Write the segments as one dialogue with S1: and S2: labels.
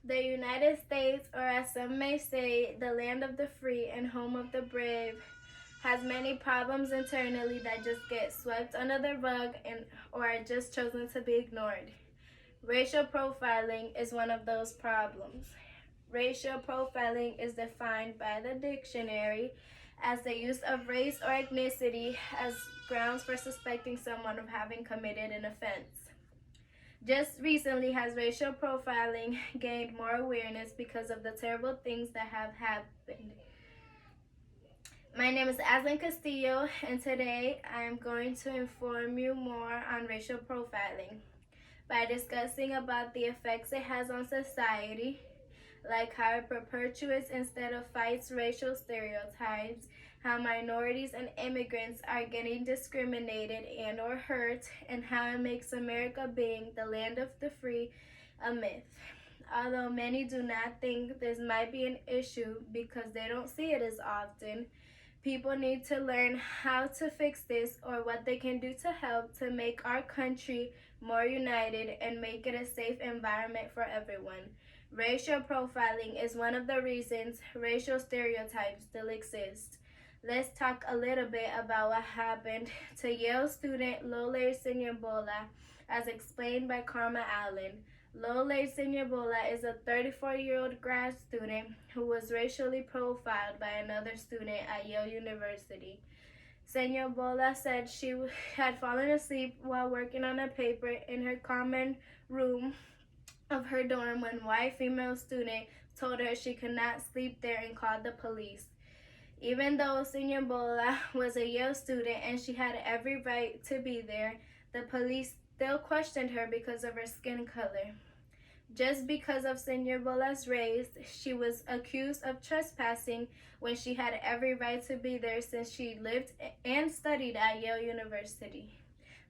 S1: The United States, or as some may say, the land of the free and home of the brave, has many problems internally that just get swept under the rug or are just chosen to be ignored. Racial profiling is one of those problems. Racial profiling is defined by the dictionary as the use of race or ethnicity as grounds for suspecting someone of having committed an offense. Just recently has racial profiling gained more awareness because of the terrible things that have happened. My name is Azlin Castillo, and today I am going to inform you more on racial profiling by discussing about the effects it has on society, like how it perpetuates instead of fights racial stereotypes, how minorities and immigrants are getting discriminated and or hurt, and how it makes America being the land of the free a myth. Although many do not think this might be an issue because they don't see it as often, people need to learn how to fix this or what they can do to help to make our country more united and make it a safe environment for everyone. Racial profiling is one of the reasons racial stereotypes still exist. Let's talk a little bit about what happened to Yale student Lole Senyabola, as explained by Karma Allen. Lole Senyabola is a 34-year-old grad student who was racially profiled by another student at Yale University. Senyabola said she had fallen asleep while working on a paper in her common room of her dorm when a white female student told her she could not sleep there and called the police. Even though Senyabola was a Yale student and she had every right to be there, the police still questioned her because of her skin color. Just because of Senyabola's race, she was accused of trespassing when she had every right to be there since she lived and studied at Yale University.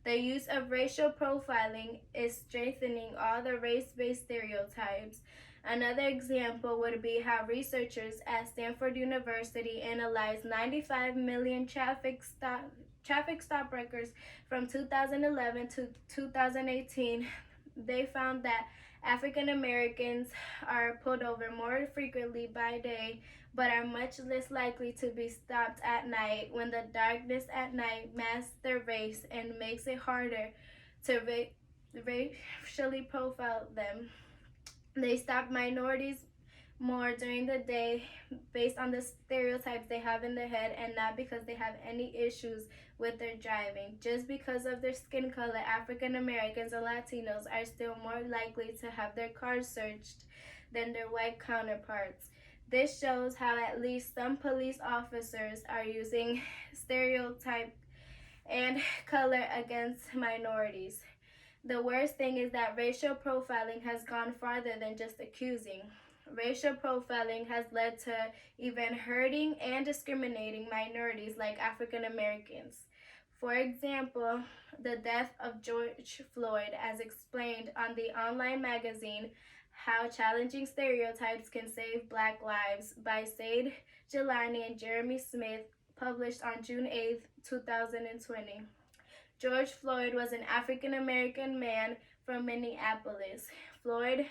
S1: The use of racial profiling is strengthening all the race-based stereotypes. Another example would be how researchers at Stanford University analyzed 95 million traffic stop records from 2011 to 2018. They found that African Americans are pulled over more frequently by day, but are much less likely to be stopped at night when the darkness at night masks their race and makes it harder to racially profile them. They stop minorities more during the day based on the stereotypes they have in their head and not because they have any issues with their driving. Just because of their skin color, African Americans and Latinos are still more likely to have their cars searched than their white counterparts. This shows how at least some police officers are using stereotype and color against minorities. The worst thing is that racial profiling has gone farther than just accusing. Racial profiling has led to even hurting and discriminating minorities like African Americans. For example, the death of George Floyd, as explained on the online magazine How Challenging Stereotypes Can Save Black Lives by Said Jelani and Jeremy Smith, published on June 8, 2020. George Floyd was an African American man from Minneapolis. Floyd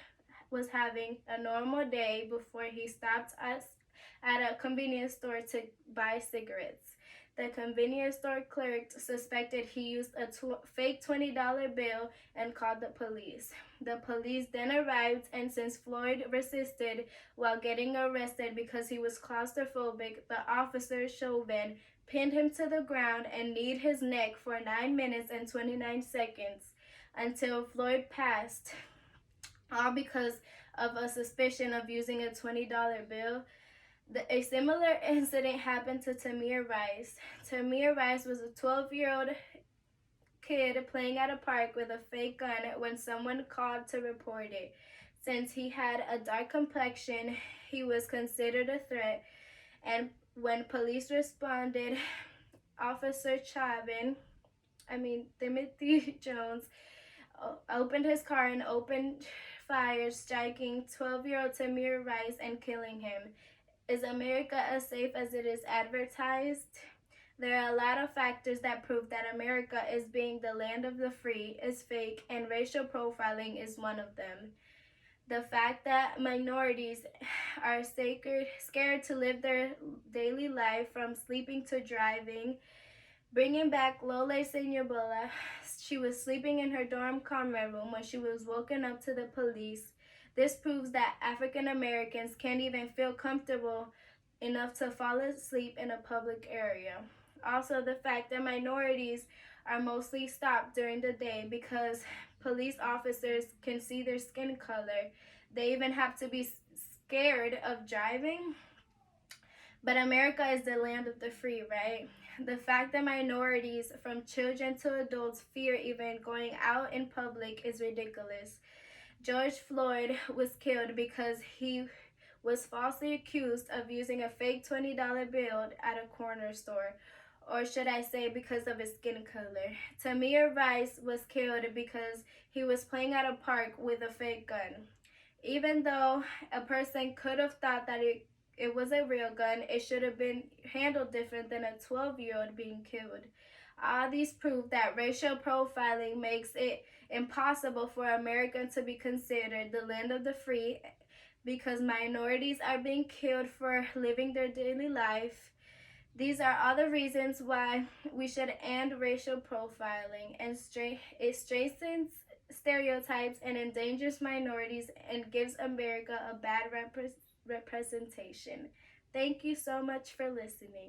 S1: was having a normal day before he stopped at a convenience store to buy cigarettes. The convenience store clerk suspected he used a fake $20 bill and called the police. The police then arrived, and since Floyd resisted while getting arrested because he was claustrophobic, the officer Chauvin pinned him to the ground and kneed his neck for 9 minutes and 29 seconds until Floyd passed, all because of a suspicion of using a $20 bill. A similar incident happened to Tamir Rice. Tamir Rice was a 12-year-old kid playing at a park with a fake gun when someone called to report it. Since he had a dark complexion, he was considered a threat, and when police responded, Officer Timothy Jones, opened his car and opened fire, striking 12-year-old Tamir Rice and killing him. Is America as safe as it is advertised? There are a lot of factors that prove that America is being the land of the free is fake, and racial profiling is one of them. The fact that minorities are scared to live their daily life from sleeping to driving. Bringing back Lole Senyabola, she was sleeping in her dorm common room when she was woken up to the police. This proves that African Americans can't even feel comfortable enough to fall asleep in a public area. Also, the fact that minorities are mostly stopped during the day because police officers can see their skin color. They even have to be scared of driving. But America is the land of the free, right? The fact that minorities, from children to adults, fear even going out in public is ridiculous. George Floyd was killed because he was falsely accused of using a fake $20 bill at a corner store. Or should I say, because of his skin color. Tamir Rice was killed because he was playing at a park with a fake gun. Even though a person could have thought that it was a real gun, it should have been handled different than a 12-year-old being killed. All these prove that racial profiling makes it impossible for America to be considered the land of the free because minorities are being killed for living their daily life. These are all the reasons why we should end racial profiling, and it strengthens stereotypes and endangers minorities and gives America a bad representation. Thank you so much for listening.